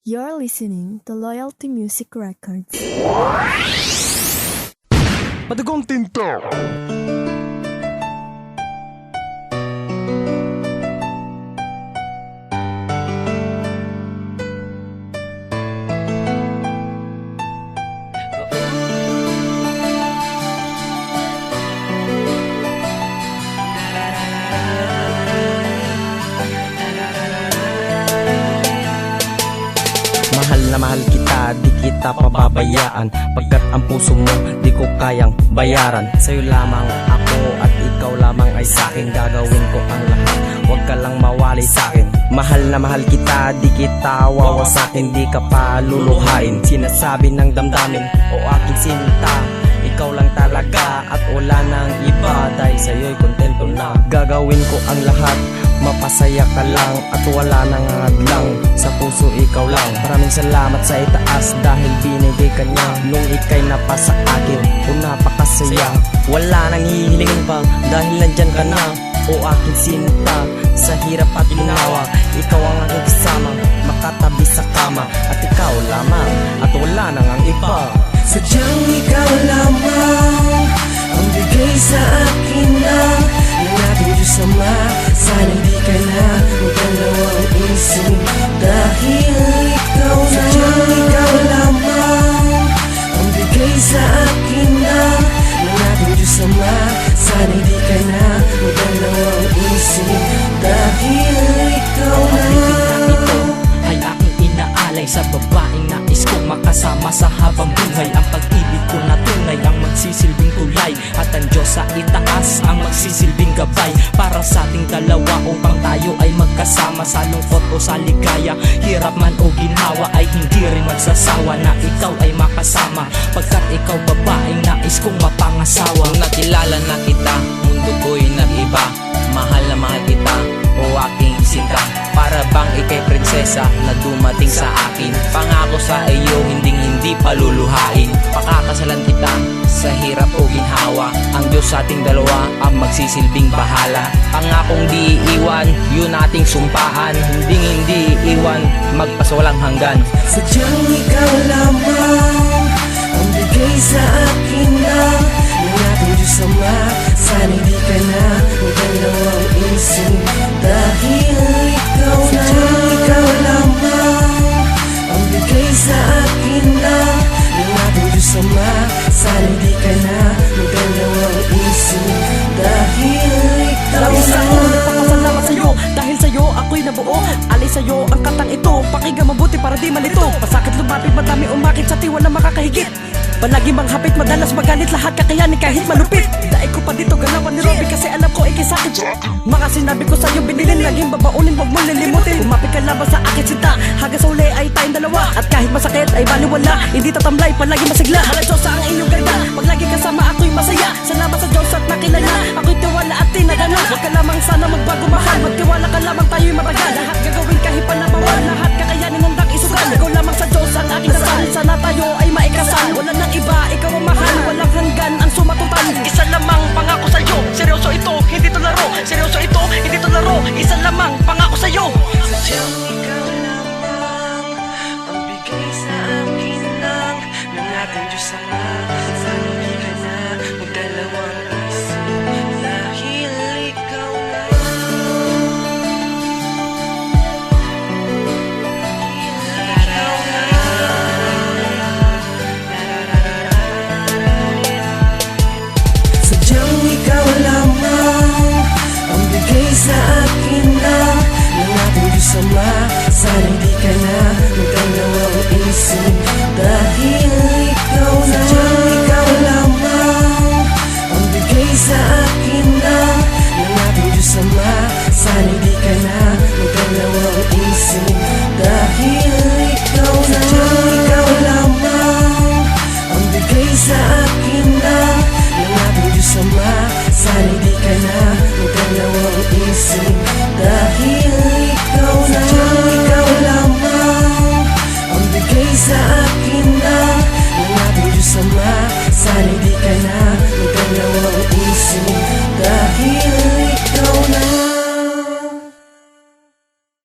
You're listening to Loyalty Music Records. Padugong tinto. Mahal na mahal kita, di kita pababayaan. Pagkat ang puso mo, di ko kayang bayaran. Sa'yo lamang ako at ikaw lamang ay sa'kin. Gagawin ko ang lahat, huwag ka lang mawali sa'kin. Mahal na mahal kita, di kita wawasakin. Di ka pa luluhain, sinasabi ng damdamin o aking sinta. Ikaw lang talaga at wala nang iba. Dahil sa'yo'y kontento na. Gagawin ko ang lahat, mapasaya ka lang at wala nang hadlang. Sa puso ikaw lang. Maraming salamat sa itaas dahil binigay ka niya nung ika'y napasa akin o napakasaya. Wala nang hihilingin pa dahil nandyan ka na, o aking sinta. Sa hirap at ginawa, ikaw ang aking kasama, makatabi sa kama. At ikaw lamang at wala nang ang iba. Sadyang ikaw lamang ang bigay sa akin ng ating Diyos Ama. Sana di ka na magdalawang isip dahil ikaw na. Sadyang ikaw lamang ang bigay sa akin ng ating Diyos Ama. Sana di ka na magdalawang isip dahil ikaw na. Ito ay aking inaalay sa babaeng nais kong makasama sa habang buhay. Ang pag-ibig ko na tunay ang magsisilbing kulay, at ang Diyos sa itaas ang magsisilbing gabay para sa ating dalawa upang tayo ay magkasama sa lungkot o sa ligaya. Hirap man o ginhawa ay hindi rin magsasawa na ikaw ay makasama, pagkat ikaw babaeng nais kong mapangasawa. Nung nakilala na kita, mundo ko'y nag-iba. Mahal na mahal kita, o aking sinta. Para bang ika'y prinsesa na dumating sa akin. Pangako sa iyo, hindi paluluhain. Pakakasalan kita sa hirap o ginhawa. Ang Diyos sa ating dalawa ang magsisilbing bahala. Pangakong di iiwan, yun ating sumpaan. Hindi iiwan, magpasawalang hanggan. Sadyang ikaw lamang ang bigay sa akin ng ating Diyos Ama. Sana di ka na magdalawang isip dahil ikaw na. Sadyang ikaw lamang ang bigay sa akin ng ating Diyos Ama. Sana di ka na magdalawang isip dahil ikaw na. Nagpapasalamat sa'yo dahil sa'yo ako'y nabuo. Alay sa'yo ang katang ito, pakinggan mabuti para di malito. Pasakit lumapit, madami umakit sa tiwa na makakahigit. Palagi manghapit, madalas magalit, lahat kakayanin kahit malupit. Daig ko pa dito galawan ni Robby kasi alam ko ikisakit. Mga sinabi ko sa'yo binilin, laging babaunin, huwag mo lilimutin. Umapit ka lamang sa akin sinta, hanggang sa uli ay tayong dalawa. At kahit masakit ay baliwala, hindi tatamlay, palagi masigla. Malang Diyos ang inyong ganda, pag lagi kasama ako'y masaya. Salamat sa Diyos at nakilala, ako'y tiwala at tinadala. Huwag ka lamang sana magbago mahal, magtiwala ka lamang tayo'y matagal. Lahat gagawin kahit panabawal, lahat kakayanin handang isugal. Ikaw lamang sa Diyos ang aking dasal, sana tayo ay maikasal. Wala nang iba, ikaw ang mahal, walang hanggan ang sumatutal. Isa lamang pangako sa'yo, seryoso ito, hindi to laro. Seryoso ito, hindi to laro. Isa lamang pangako sa'yo. Sadyang ikaw lamang ang bigay sa akin ng ating Diyos Ama.